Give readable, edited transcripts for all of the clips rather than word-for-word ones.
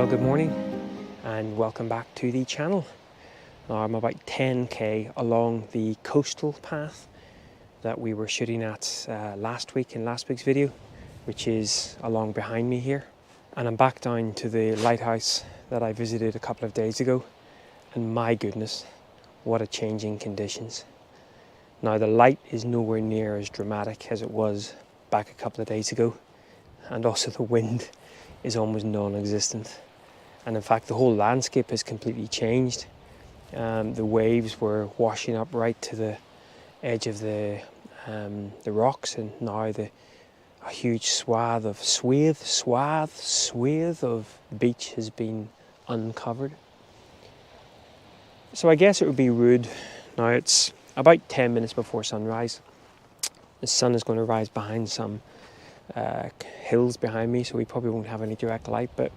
good morning and welcome back to the channel. Now I'm about 10k along the coastal path that we were shooting at last week in last week's video, which is along behind me here. And I'm back down to the lighthouse that I visited a couple of days ago, and my goodness, what a change in conditions. Now the light is nowhere near as dramatic as it was back a couple of days ago, and also the wind is almost non-existent. And in fact the whole landscape has completely changed. The waves were washing up right to the edge of the rocks, and now a huge swathe of beach has been uncovered. So I guess it would be rude. Now it's about 10 minutes before sunrise. The sun is going to rise behind some hills behind me, so we probably won't have any direct light, but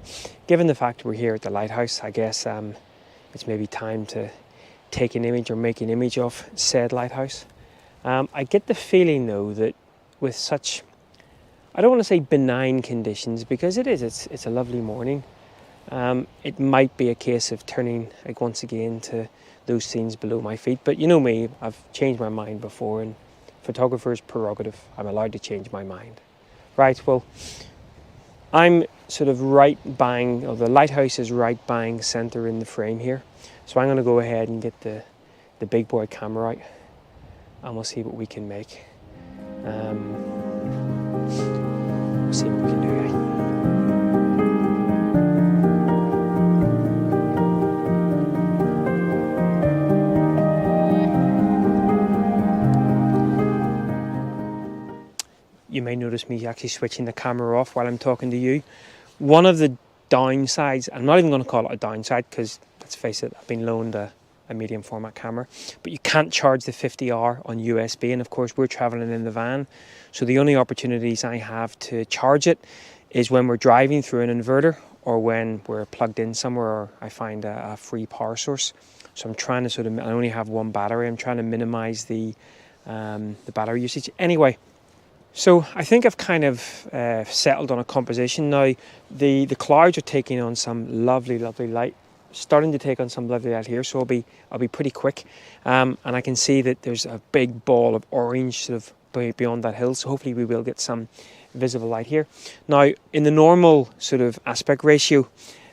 given the fact we're here at the lighthouse, I guess it's maybe time to take an image or make an image of said lighthouse. I get the feeling though that with such, I don't want to say benign conditions, because it's a lovely morning, it might be a case of turning once again to those scenes below my feet. But you know me, I've changed my mind before, and photographer's prerogative, I'm allowed to change my mind. Right, well, I'm sort of right bang, or the lighthouse is right bang centre in the frame here. So I'm going to go ahead and get the big boy camera out, and we'll see what we can make. We'll see what we can do, guys. You may notice me actually switching the camera off while I'm talking to you. One of the downsides, I'm not even going to call it a downside, because let's face it, I've been loaned a medium format camera, but you can't charge the 50R on USB, and of course we're traveling in the van, so the only opportunities I have to charge it is when we're driving through an inverter, or when we're plugged in somewhere, or I find a free power source. So I'm trying to I only have one battery, I'm trying to minimize the battery usage. Anyway, so I think I've kind of settled on a composition now. The clouds are taking on some lovely light, starting to take on some lovely light here, so I'll be pretty quick, and I can see that there's a big ball of orange sort of beyond that hill, so hopefully we will get some visible light here. Now in the normal sort of aspect ratio,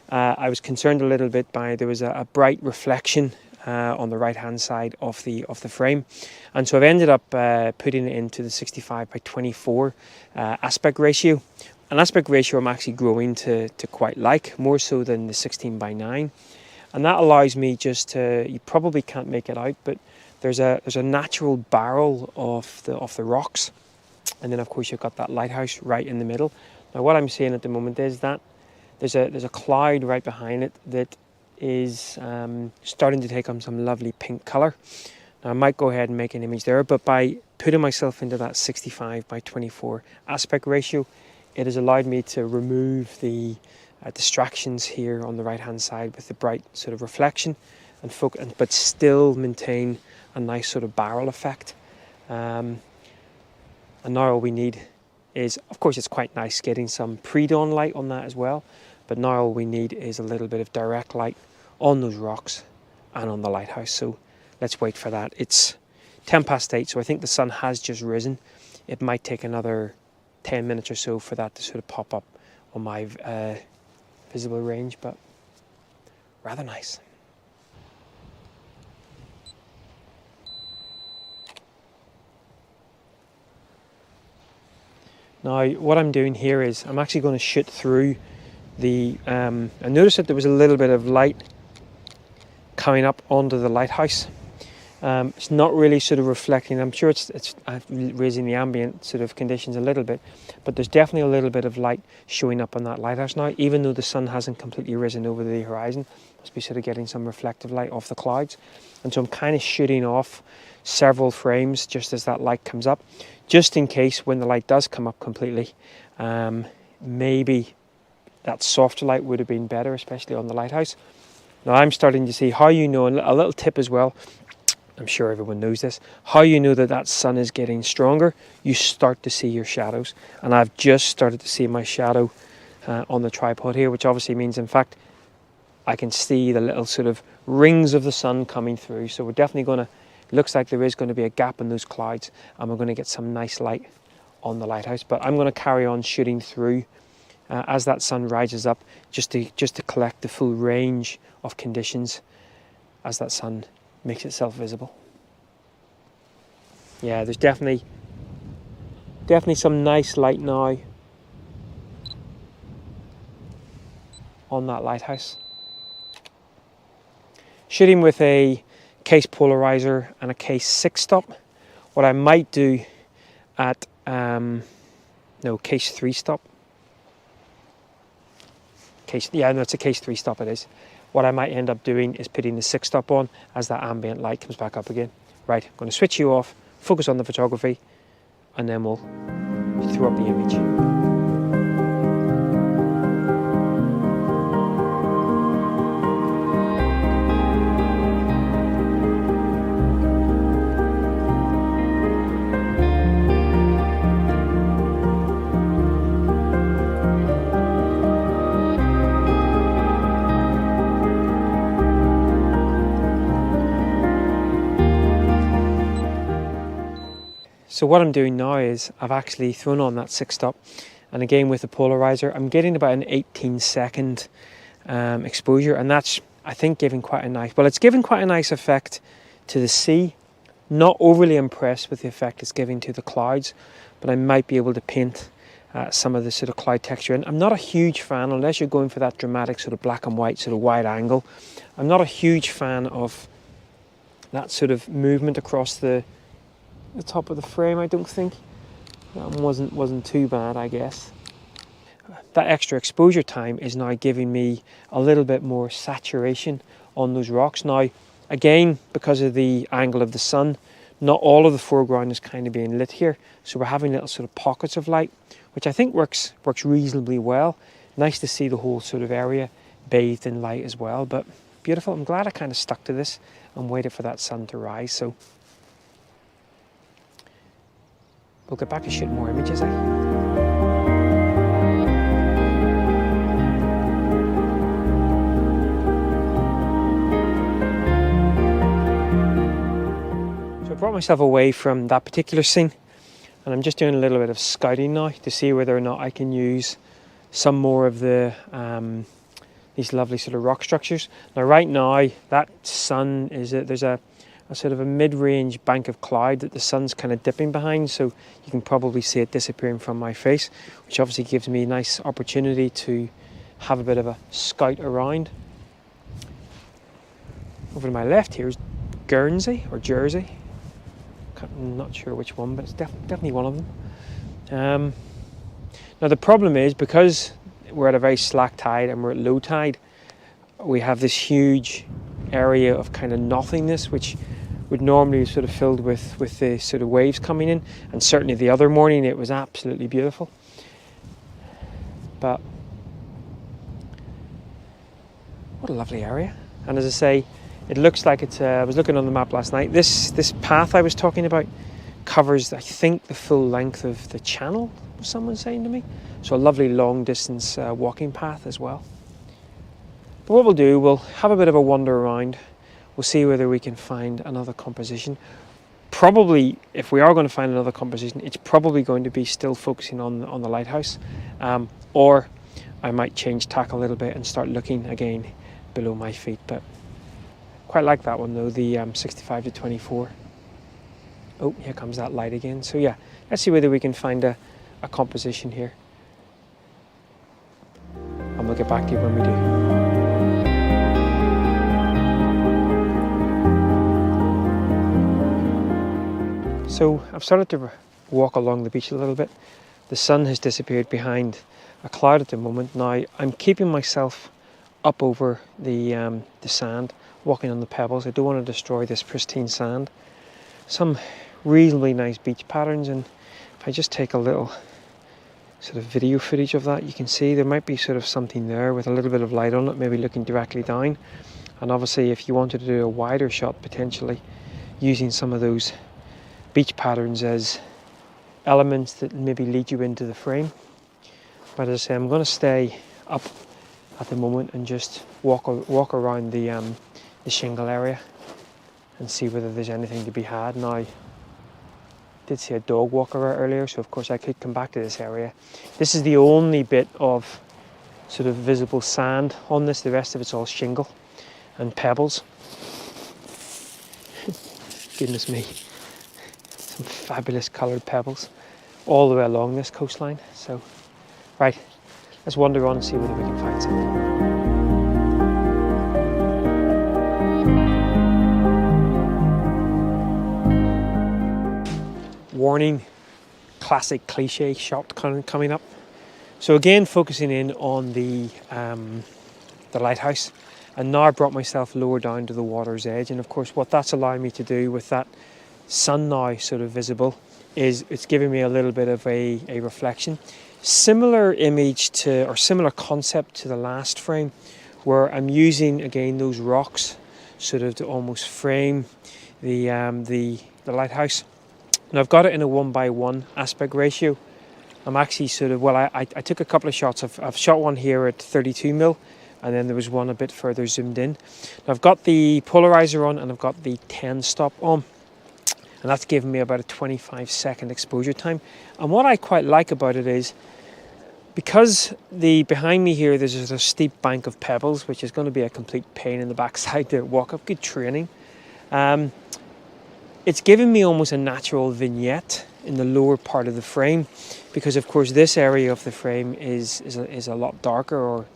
I was concerned a little bit by there was a bright reflection on the right hand side of the frame, and so I've ended up putting it into the 65 by 24 aspect ratio. An aspect ratio I'm actually growing to quite like, more so than the 16 by 9, and that allows me just to, you probably can't make it out, but there's a natural barrel of the rocks, and then of course you've got that lighthouse right in the middle. Now what I'm seeing at the moment is that there's a cloud right behind it that is starting to take on some lovely pink colour. Now I might go ahead and make an image there, but by putting myself into that 65 by 24 aspect ratio, it has allowed me to remove the distractions here on the right hand side with the bright sort of reflection and focus, but still maintain a nice sort of barrel effect. And now all we need is, of course it's quite nice getting some pre-dawn light on that as well, but now all we need is a little bit of direct light on those rocks and on the lighthouse. So let's wait for that. It's 8:10, so I think the sun has just risen. It might take another 10 minutes or so for that to sort of pop up on my visible range, but rather nice. Now what I'm doing here is I'm actually going to shoot through I noticed that there was a little bit of light coming up onto the lighthouse. It's not really sort of reflecting. I'm sure it's raising the ambient sort of conditions a little bit, but there's definitely a little bit of light showing up on that lighthouse now, even though the sun hasn't completely risen over the horizon. Must be sort of getting some reflective light off the clouds, and so I'm kind of shooting off several frames just as that light comes up, just in case when the light does come up completely, maybe that softer light would have been better, especially on the lighthouse. Now I'm starting to see how you know, and a little tip as well, I'm sure everyone knows this, how you know that that sun is getting stronger, you start to see your shadows. And I've just started to see my shadow on the tripod here, which obviously means, in fact, I can see the little sort of rings of the sun coming through. So we're definitely going to, looks like there is going to be a gap in those clouds, and we're going to get some nice light on the lighthouse. But I'm going to carry on shooting through as that sun rises up, just to collect the full range of conditions as that sun makes itself visible. Yeah, there's definitely some nice light now on that lighthouse. Shooting with a case polarizer and a case 6-stop. What I might do at case 3-stop. It's a case 3-stop it is. What I might end up doing is putting the 6-stop on as that ambient light comes back up again. Right, I'm going to switch you off, focus on the photography, and then we'll throw up the image. So what I'm doing now is I've actually thrown on that 6-stop, and again with the polarizer I'm getting about an 18-second exposure, and that's, I think, giving quite a nice, well, it's giving quite a nice effect to the sea. Not overly impressed with the effect it's giving to the clouds, but I might be able to paint some of the sort of cloud texture. And I'm not a huge fan, unless you're going for that dramatic sort of black and white sort of wide angle, I'm not a huge fan of that sort of movement across the top of the frame. I don't think that wasn't too bad, I guess. That extra exposure time is now giving me a little bit more saturation on those rocks. Now, again, because of the angle of the sun, not all of the foreground is kind of being lit here, so we're having little sort of pockets of light, which I think works reasonably well. Nice to see the whole sort of area bathed in light as well, but beautiful. I'm glad I kind of stuck to this and waited for that sun to rise. So we'll get back to shooting more images, eh? So I brought myself away from that particular scene, and I'm just doing a little bit of scouting now to see whether or not I can use some more of the these lovely sort of rock structures. Now right now that sun is there's a sort of a mid-range bank of cloud that the sun's kind of dipping behind, so you can probably see it disappearing from my face, which obviously gives me a nice opportunity to have a bit of a scout around. Over to my left here is Guernsey or Jersey. I'm not sure which one, but it's definitely one of them. Now the problem is, because we're at a very slack tide and we're at low tide, we have this huge area of kind of nothingness, which would normally be sort of filled with the sort of waves coming in, and certainly the other morning it was absolutely beautiful. But what a lovely area. And as I say, it looks like it's I was looking on the map last night, this path I was talking about covers, I think, the full length of the channel, was someone saying to me. So a lovely long distance walking path as well. But what we'll do, we'll have a bit of a wander around. We'll see whether we can find another composition. Probably, if we are going to find another composition, it's probably going to be still focusing on the lighthouse. Or I might change tack a little bit and start looking again below my feet. But quite like that one though, the 65 to 24. Oh, here comes that light again. So yeah, let's see whether we can find a composition here. And we'll get back to you when we do. So I've started to walk along the beach a little bit. The sun has disappeared behind a cloud at the moment. Now I'm keeping myself up over the sand, walking on the pebbles. I don't want to destroy this pristine sand. Some reasonably nice beach patterns, and if I just take a little sort of video footage of that, you can see there might be sort of something there with a little bit of light on it, maybe looking directly down. And obviously if you wanted to do a wider shot, potentially using some of those beach patterns as elements that maybe lead you into the frame. But as I say, I'm going to stay up at the moment and just walk around the shingle area and see whether there's anything to be had. Now, I did see a dog walk around earlier, so of course I could come back to this area. This is the only bit of sort of visible sand on this. The rest of it's all shingle and pebbles. Goodness me, some fabulous coloured pebbles all the way along this coastline. So, right, let's wander on and see whether we can find something. Warning, classic cliche shot coming up. So again, focusing in on the lighthouse, and now I brought myself lower down to the water's edge, and of course what that's allowing me to do with that sun now sort of visible is it's giving me a little bit of a reflection. Similar image to, or similar concept to the last frame, where I'm using again those rocks sort of to almost frame the lighthouse. And I've got it in a 1:1 aspect ratio. I'm actually sort of, well, I took a couple of shots. I've shot one here at 32mm, and then there was one a bit further zoomed in. Now I've got the polarizer on and I've got the 10 stop on, and that's given me about a 25-second exposure time. And what I quite like about it is, because behind me here there's a steep bank of pebbles, which is going to be a complete pain in the backside to walk up. Good training. It's given me almost a natural vignette in the lower part of the frame, because of course this area of the frame is a lot darker, or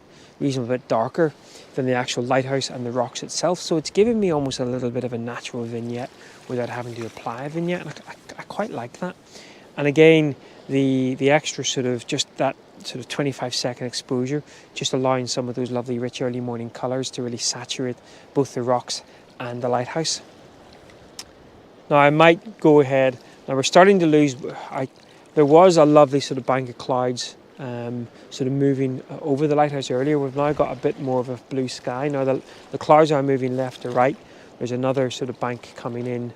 reasonably bit darker than the actual lighthouse and the rocks itself. So it's given me almost a little bit of a natural vignette without having to apply a vignette, and I quite like that. And again, the extra sort of, just that sort of 25-second exposure, just allowing some of those lovely rich early morning colours to really saturate both the rocks and the lighthouse. Now I might go ahead, now we're starting to lose, there was a lovely sort of bank of clouds sort of moving over the lighthouse earlier. We've now got a bit more of a blue sky. Now the clouds are moving left to right. There's another sort of bank coming in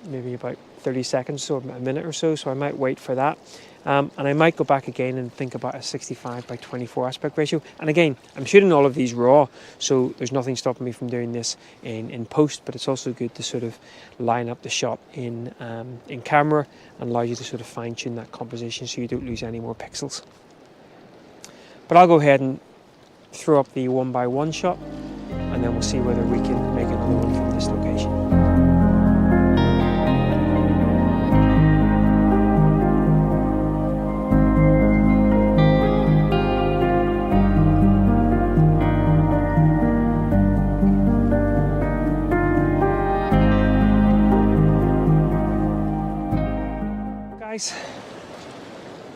maybe about 30 seconds, so a minute or so I might wait for that. And I might go back again and think about a 65:24 aspect ratio. And again, I'm shooting all of these raw, so there's nothing stopping me from doing this in post, but it's also good to sort of line up the shot in camera, and allow you to sort of fine tune that composition so you don't lose any more pixels. But I'll go ahead and throw up the 1:1 shot, and then we'll see whether we can make another one from this location.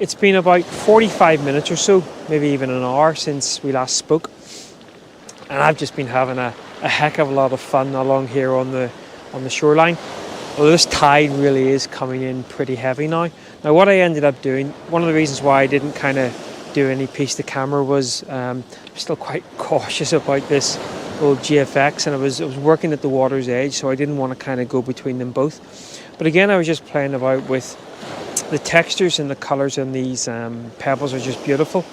It's been about 45 minutes or so, maybe even an hour since we last spoke, and I've just been having a heck of a lot of fun along here on the shoreline. Well, this tide really is coming in pretty heavy now. Now what I ended up doing, one of the reasons why I didn't kind of do any piece to camera was I'm still quite cautious about this old GFX, and I was working at the water's edge, so I didn't want to kind of go between them both. But again, I was just playing about with the textures and the colours on these pebbles are just beautiful,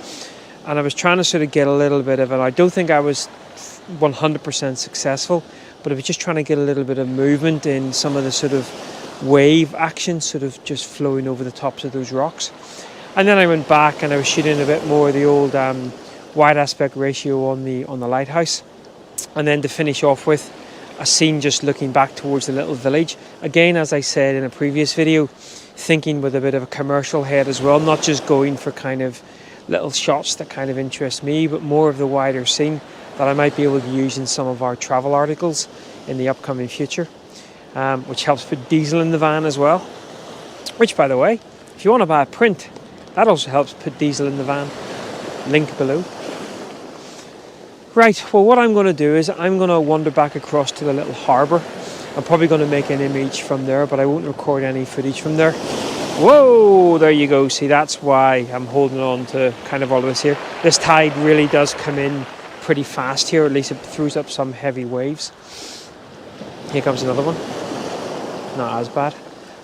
and I was trying to sort of get a little bit of it. I don't think I was 100% successful, but I was just trying to get a little bit of movement in some of the sort of wave action sort of just flowing over the tops of those rocks. And then I went back and I was shooting a bit more of the old wide aspect ratio on the lighthouse, and then to finish off with a scene just looking back towards the little village. Again, as I said in a previous video, thinking with a bit of a commercial head as well, not just going for kind of little shots that kind of interest me, but more of the wider scene that I might be able to use in some of our travel articles in the upcoming future, which helps put diesel in the van as well. Which, by the way, if you want to buy a print, that also helps put diesel in the van. Link below. Right, well what I'm going to do is I'm going to wander back across to the little harbour. I'm probably going to make an image from there, but I won't record any footage from there. Whoa, there you go. See, that's why I'm holding on to kind of all of this here. This tide really does come in pretty fast here, at least it throws up some heavy waves. Here comes another one. Not as bad.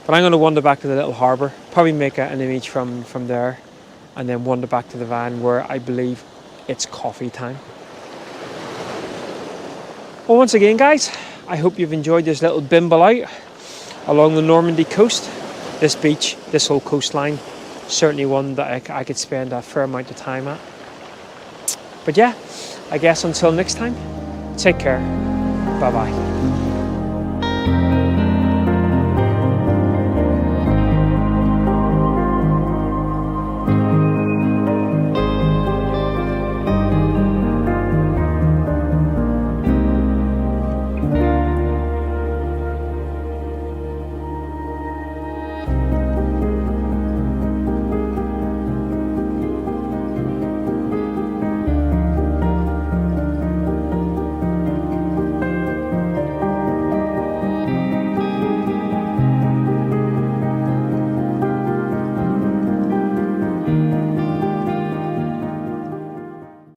But I'm going to wander back to the little harbour, probably make an image from there, and then wander back to the van where I believe it's coffee time. Well, once again, guys, I hope you've enjoyed this little bimble out along the Normandy coast. This beach, this whole coastline, certainly one that I could spend a fair amount of time at. But yeah, I guess until next time, take care. Bye-bye.